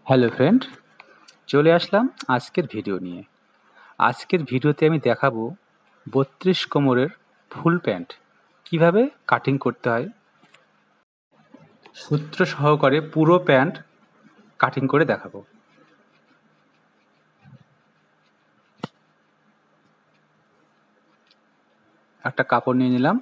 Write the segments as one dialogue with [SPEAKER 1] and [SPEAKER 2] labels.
[SPEAKER 1] Hello friend, চলে আসলাম আজকের video নিয়ে। আজকের ভিডিওতে আমি দেখাবো 32 কোমরের ফুল প্যান্ট কিভাবে কাটিং করতে হয়। সূত্র সহকারে পুরো প্যান্ট কাটিং করে দেখাবো। একটা কাপড় নিয়ে নিলাম।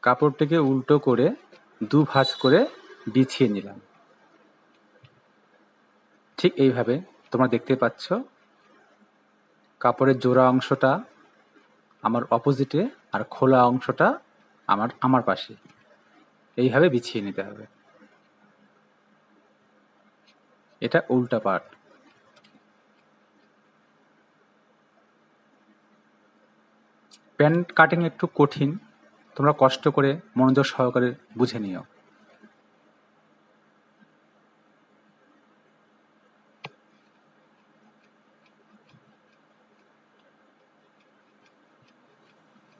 [SPEAKER 1] কাপড়টিকে উল্টো করে দু ভাঁজ করে বিছিয়ে নিলাম। ঠিক এইভাবে তোমরা দেখতে পাচ্ছ, কাপড়ের জোড়া অংশটা আমার অপোজিটে আর খোলা অংশটা আমার পাশে। এইভাবে বিছিয়ে নিতে হবে। এটা উল্টা পার্ট। প্যান্ট কাটিং একটু কঠিন, তোমরা কষ্ট করে মনোযোগ সহকারে বুঝে নিও।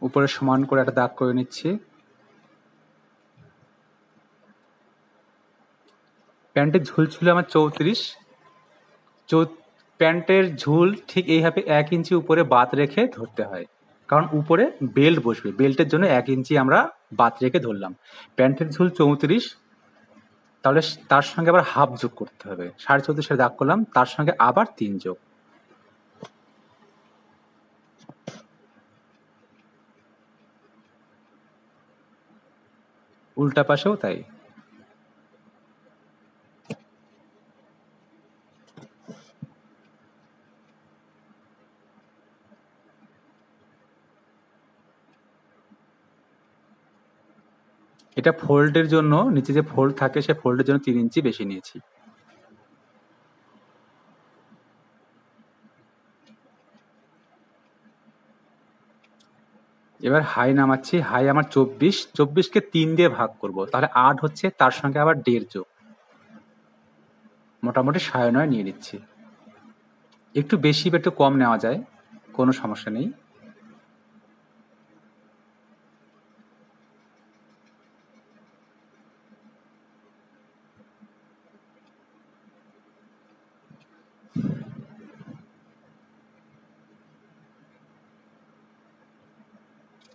[SPEAKER 1] উপরে সমান করে একটা দাগ করে নিচ্ছি। প্যান্টের ঝুল ছিল আমার 34। প্যান্টের ঝুল ঠিক এইভাবে 1 ইঞ্চি উপরে বাদ রেখে ধরতে হয়, কারণ উপরে বেল্ট বসবে। বেল্টের জন্য 1 ইঞ্চি আমরা বাদ রেখে ধরলাম। প্যান্টের ঝুল 34, তাহলে তার সঙ্গে আবার হাফ যোগ করতে হবে। 34.5 দাগ করলাম, তার সঙ্গে আবার 3 যোগ। উল্টা পাশেও তাই। এটা ফোল্ডের জন্য, নিচে যে ফোল্ড থাকে সে ফোল্ডের জন্য 3 ইঞ্চি বেশি নিয়েছি। এবার হাই নামাচ্ছি। হাই আমার 24। 24কে 3 দিয়ে ভাগ করব, তাহলে 8 হচ্ছে, তার সঙ্গে আবার 1.5 যোগ। মোটামুটি 9.5 নিয়ে নিচ্ছি। একটু বেশি বা একটু কম নেওয়া যায়, কোনো সমস্যা নেই।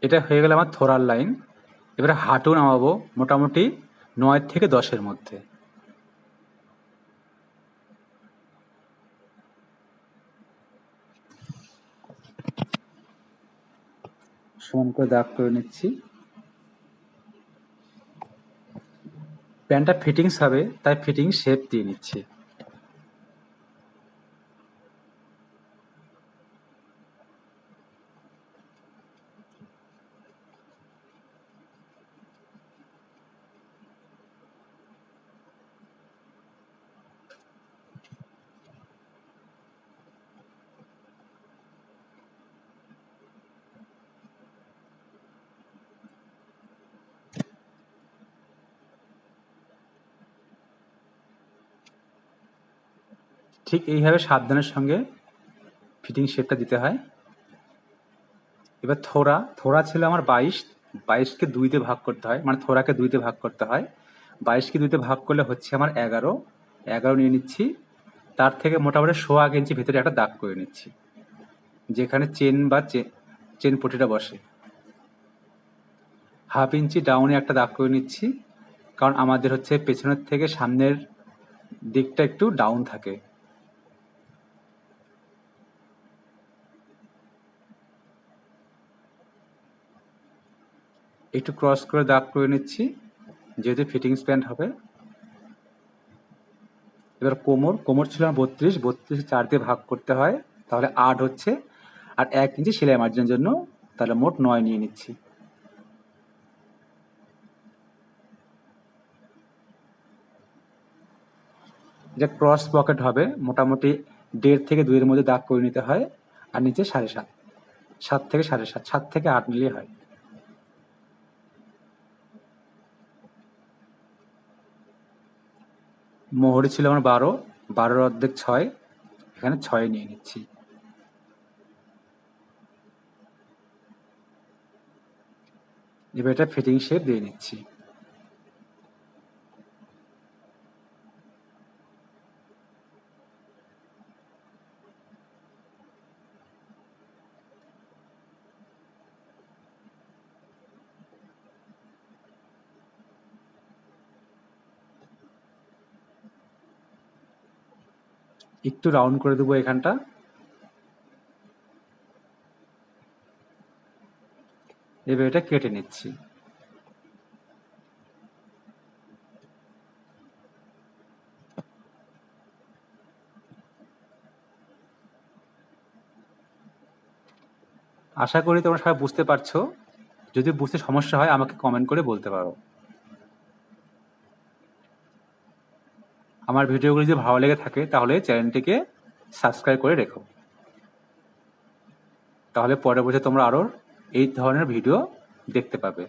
[SPEAKER 1] এটা হয়ে গেল আমার থোড়ার লাইন। এবারে হাঁটু নামাবো মোটামুটি 9 থেকে 10-এর মধ্যে। সমান করে দাগ করে নিচ্ছি। প্যান্টটা ফিটিংস হবে, তাই ফিটিং শেপ দিয়ে নিচ্ছি। ঠিক এইভাবে সাবধানের সঙ্গে ফিটিং শেপটা দিতে হয়। এবার থোড়া ছিল আমার 22। 22কে 2 দিয়ে ভাগ করতে হয়, মানে থোড়াকে 2 দিয়ে ভাগ করতে হয়। 22কে 2 দিয়ে ভাগ করলে হচ্ছে আমার 11। 11 নিয়ে নিচ্ছি। তার থেকে মোটামুটি 1.25 ইঞ্চি ভেতরে একটা দাগ করে নিচ্ছি, যেখানে চেন বা চেন পটিটা বসে। 1/2 ইঞ্চি ডাউনে একটা দাগ করে নিচ্ছি, কারণ আমাদের হচ্ছে পেছনের থেকে সামনের দিকটা একটু ডাউন থাকে। একটু ক্রস করে দাগ করে নিচ্ছি, যেহেতু ফিটিংস প্যান্ট হবে। এবার কোমর ছিল আমার 32। 32 4 দিয়ে ভাগ করতে হয়, তাহলে 8 হচ্ছে। আর 1 ইঞ্চি সেলাই মার্জিনের জন্য, তাহলে মোট 9 নিয়ে নিচ্ছি। এটা ক্রস পকেট হবে, মোটামুটি 1.5 থেকে 2 এর মধ্যে দাগ করে নিতে হয়। আর নিচে 7.5, 7 থেকে 7.5, 7 থেকে 8 নিলেই হয়। মোহরি ছিল আমার 12। 12-এর অর্ধেক 6, এখানে 6 নিয়ে নিচ্ছি। এবার এটা ফিটিং শেপ দিয়ে নিচ্ছি। একটু রাউন্ড করে দেবো এখানটা। এবার এটা কেটে নিচ্ছি। আশা করি তোমরা সবাই বুঝতে পারছো। যদি বুঝতে সমস্যা হয় আমাকে কমেন্ট করে বলতে পারো। আমার ভিডিওগুলো যদি ভালো লেগে থাকে তাহলে চ্যানেলটিকে সাবস্ক্রাইব করে রেখো, তাহলে পরবর্তীতে তোমরা আরও এই ধরনের ভিডিও দেখতে পাবে।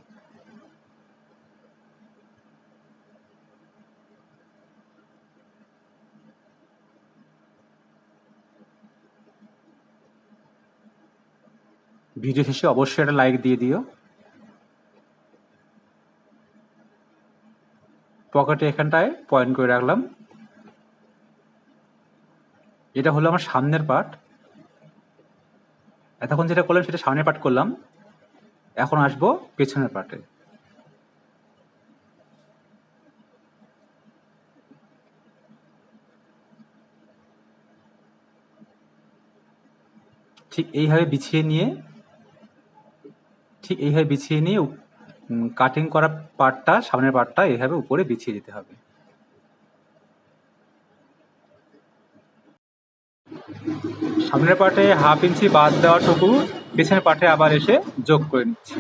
[SPEAKER 1] ভিডিও শেষে অবশ্যই একটা লাইক দিয়ে দিও। পকেটে এখানটায় পয়েন্ট করে রাখলাম। এটা হলো আমার সামনের পার্ট। এতক্ষণ যেটা করলাম সেটা সামনের পার্ট করলাম, এখন আসবো পেছনের পার্টে। ঠিক এইভাবে বিছিয়ে নিয়ে কাটিং করা পার্টটা, সামনের পার্টটা এইভাবে উপরে বিছিয়ে দিতে হবে। সামনের পার্টে 1/2 ইঞ্চি বাদ দেওয়াটুকু পেছনের পার্টে আবার এসে যোগ করে নিচ্ছি।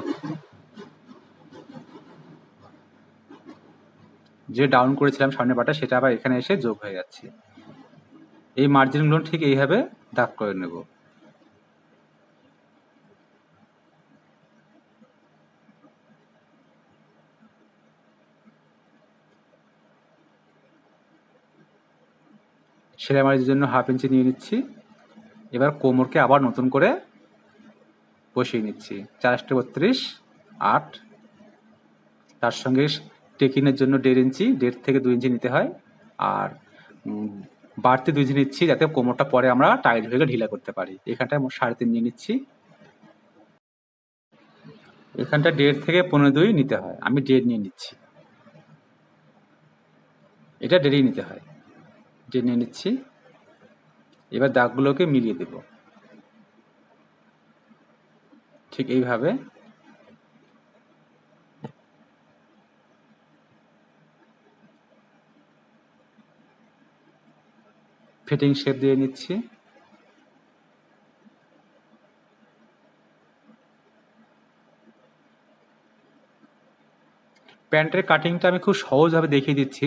[SPEAKER 1] যে ডাউন করেছিলাম সামনের পার্টটা সেটা আবার এখানে এসে যোগ হয়ে যাচ্ছে। এই মার্জিনগুলো ঠিক এইভাবে দাগ করে নেব। সেলাই মার্জিনের জন্য 1/2 ইঞ্চি নিয়ে নিচ্ছি। এবার কোমরকে আবার নতুন করে বসিয়ে নিচ্ছি। 4 32 8, তার সঙ্গে টেকিনের জন্য 1.5 ইঞ্চি, 1.5 থেকে 2 ইঞ্চি নিতে হয়। আর বাড়তি 2 ইঞ্চি নিচ্ছি যাতে কোমরটা পরে আমরা টাইট হয়ে ঢিলা করতে পারি। এখানটায় 3.5 নিয়ে নিচ্ছি। এখানটা 1.5 থেকে 15.2 নিতে হয়, আমি 1.5 নিয়ে নিচ্ছি। এটা 1.5 নিতে হয়, 1.5 নিয়ে নিচ্ছি। এবার দাগগুলোকে মিলিয়ে দেব ঠিক এইভাবে। ফিটিং শেপ দিয়ে নিচ্ছি। প্যান্টের কাটিংটা আমি খুব সহজভাবে দেখিয়ে দিচ্ছি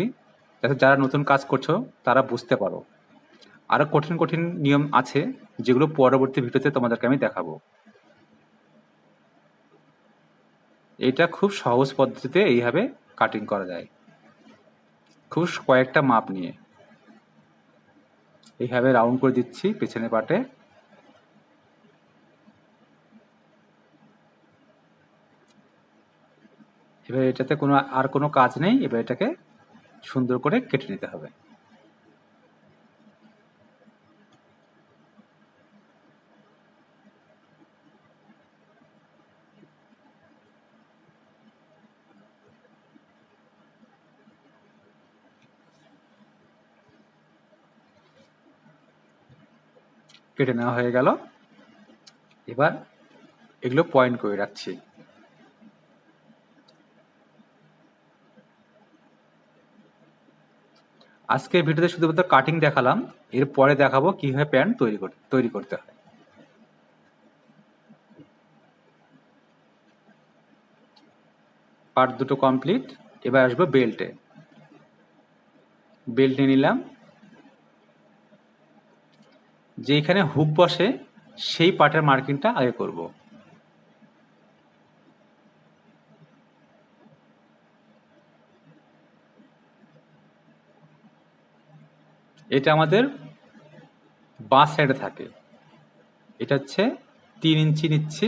[SPEAKER 1] যাতে যারা নতুন কাজ করছো তারা বুঝতে পারো। আরও কঠিন কঠিন নিয়ম আছে যেগুলো পরবর্তী ভিডিওতে তোমাদেরকে আমি দেখাবো। এটা খুব সহজ পদ্ধতিতে এইভাবে কাটিং করা যায়, খুব কয়েকটা মাপ নিয়ে। এইভাবে রাউন্ড করে দিচ্ছি পেছনের পাটে। এবার এটাতে কোনো কাজ নেই, এবার এটাকে সুন্দর করে কেটে নিতে হবে। কেটে নেওয়া হয়ে গেল। এবার এগুলো পয়েন্ট করে রাখছি। আজকের ভিডিওতে শুধুমাত্র কাটিং দেখালাম, এরপরে দেখাবো কিভাবে প্যান্ট তৈরি করতে হয়। পার্ট দুটো কমপ্লিট। এবার আসবো বেল্টে। বেল্ট নিয়ে নিলাম। যেখানে হুক বসে সেই পার্টের মার্কিংটা আগে করব। এটা আমাদের বাঁ সাইডে থাকে। এটা হচ্ছে 3 ইঞ্চি নিচ্ছি,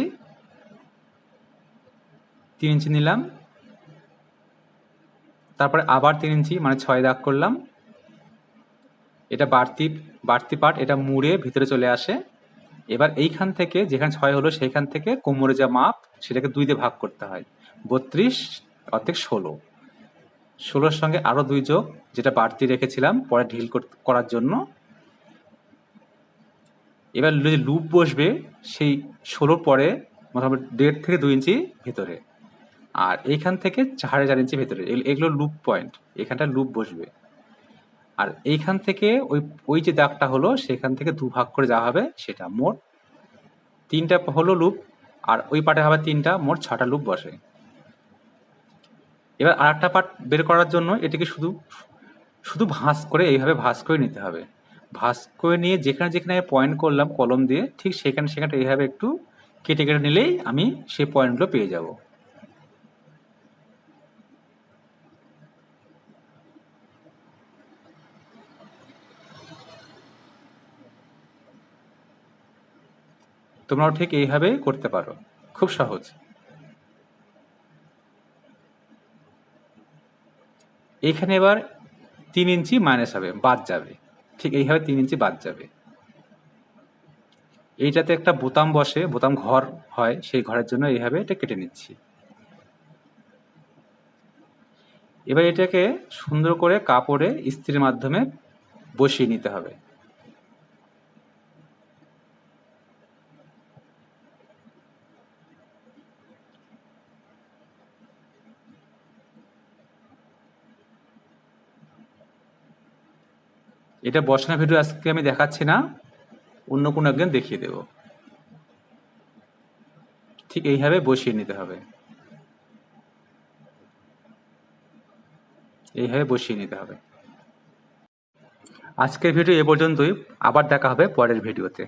[SPEAKER 1] 3 ইঞ্চি নিলাম, তারপরে আবার 3 ইঞ্চি মানে 6 দাগ করলাম। এটা বাড়তি বাড়তি পার্ট, এটা মুড়ে ভিতরে চলে আসে। এবার এইখান থেকে যেখানে 6 হলো সেইখান থেকে কোমরে যা মাপ সেটাকে 2 দিয়ে ভাগ করতে হয়। 32 অর্ধেক 16, 16-র সঙ্গে আরো 2 যোগ, যেটা বাড়তি রেখেছিলাম পরে ঢিল করার জন্য। এবার যে লুপ বসবে সেই 16 পরে মোটামুটি 1.5 থেকে 2 ইঞ্চি ভেতরে, আর এইখান থেকে 4.5 ইঞ্চি ভেতরে, এগুলো লুপ পয়েন্ট, এখানটা লুপ বসবে। আর এইখান থেকে ওই যে দাগটা হলো সেখান থেকে 2 ভাগ করে যাওয়া হবে, সেটা মোট 3টা হলো লুপ, আর ওই পার্টে হবে 3টা, মোট 6টা লুপ বসে। এবার আরেকটা পার্ট বের করার জন্য এটাকে শুধু ভাঁজ করে এইভাবে ভাঁজ করে নিতে হবে। ভাঁজ করে নিয়ে যেখানে যেখানে পয়েন্ট করলাম কলম দিয়ে, ঠিক সেখানে সেখানে এইভাবে একটু কেটে কেটে নিলেই আমি সেই পয়েন্টগুলো পেয়ে যাব। তোমরাও ঠিক এইভাবে করতে পারো, খুব সহজ। এইখানে এবার 3 ইঞ্চি মাইনাস হবে, বাদ যাবে, ঠিক এইভাবে 3 ইঞ্চি বাদ যাবে। এইটাতে একটা বোতাম বসে, বোতাম ঘর হয়, সেই ঘরের জন্য এইভাবে এটা কেটে নিচ্ছি। এবার এটাকে সুন্দর করে কাপড়ে ইস্ত্রির মাধ্যমে বসিয়ে নিতে হবে। এটা বসানোর ভিডিও আজকে আমি দেখাচ্ছি না, অন্য কোনো একদিন দেখিয়ে দেব। ঠিক এইভাবে বসিয়ে নিতে হবে, এইভাবে বসিয়ে নিতে হবে। আজকের ভিডিও এ পর্যন্তই, আবার দেখা হবে পরের ভিডিওতে।